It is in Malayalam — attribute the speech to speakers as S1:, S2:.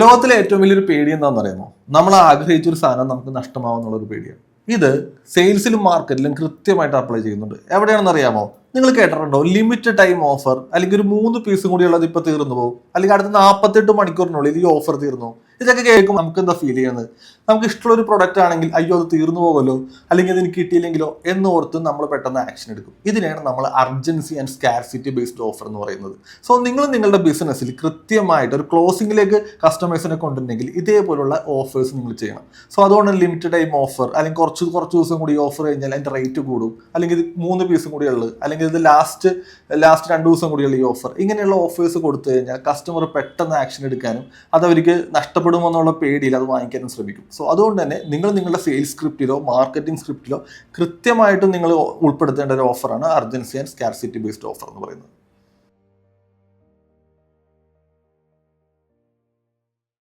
S1: ലോകത്തിലെ ഏറ്റവും വലിയൊരു പേടി എന്താണെന്ന് അറിയാമോ? നമ്മൾ ആഗ്രഹിച്ചൊരു സാധനം നമുക്ക് നഷ്ടമാവുന്നുള്ളൊരു പേടിയാണ്. ഇത് സെയിൽസിലും മാർക്കറ്റിലും കൃത്യമായിട്ട് അപ്ലൈ ചെയ്യുന്നുണ്ട്. എവിടെയാണെന്ന് അറിയാമോ? നിങ്ങൾ കേട്ടിട്ടുണ്ടോ ലിമിറ്റഡ് ടൈം ഓഫർ, അല്ലെങ്കിൽ ഒരു 3 പീസും കൂടി ഉള്ളത് ഇപ്പൊ തീർന്നു പോകും, അല്ലെങ്കിൽ അടുത്ത 48 മണിക്കൂറിനുള്ളിൽ ഈ ഓഫർ തീർന്നു. ഇതൊക്കെ കേൾക്കുമ്പോൾ നമുക്ക് എന്താ ഫീൽ ചെയ്യുന്നത്? നമുക്ക് ഇഷ്ടമുള്ള ഒരു പ്രൊഡക്റ്റ് ആണെങ്കിൽ അയ്യോ അത് തീർന്നു പോകുമല്ലോ, അല്ലെങ്കിൽ അതിന് കിട്ടിയില്ലെങ്കിലോ എന്ന് ഓർത്ത് നമ്മൾ പെട്ടെന്ന് ആക്ഷൻ എടുക്കും. ഇതിനെയാണ് നമ്മൾ urgency and scarcity based offer എന്ന് പറയുന്നത്. സോ നിങ്ങൾ നിങ്ങളുടെ ബിസിനസ്സിൽ കൃത്യമായിട്ട് ഒരു ക്ലോസിംഗിലേക്ക് കസ്റ്റമേഴ്സിനെ കൊണ്ടുണ്ടെങ്കിൽ ഇതേപോലുള്ള ഓഫേഴ്സ് നിങ്ങൾ ചെയ്യണം. സോ അതുകൊണ്ട് ലിമിറ്റഡ് ടൈം ഓഫർ, അല്ലെങ്കിൽ കുറച്ച് ദിവസം കൂടി ഓഫർ കഴിഞ്ഞാൽ അതിൻ്റെ റേറ്റ് കൂടും, അല്ലെങ്കിൽ ഇത് 3 പീസും കൂടി ഉള്ളത്, അല്ലെങ്കിൽ ഇത് ലാസ്റ്റ് 2 ദിവസം കൂടിയുള്ള ഈ ഓഫർ, ഇങ്ങനെയുള്ള ഓഫേഴ്സ് കൊടുത്തു കഴിഞ്ഞാൽ കസ്റ്റമർ പെട്ടെന്ന് ആക്ഷൻ എടുക്കാനും അത് അവർക്ക് നഷ്ടപ്പെടുമെന്നുള്ള പേടിയിൽ അത് വാങ്ങിക്കാനും ശ്രമിക്കും. സോ അതുകൊണ്ട് തന്നെ നിങ്ങൾ നിങ്ങളുടെ സെയിൽസ് സ്ക്രിപ്റ്റിലോ മാർക്കറ്റിംഗ് സ്ക്രിപ്റ്റിലോ കൃത്യമായിട്ടും നിങ്ങൾ ഉൾപ്പെടുത്തേണ്ട ഒരു ഓഫറാണ് urgency and scarcity based offer എന്ന് പറയുന്നത്.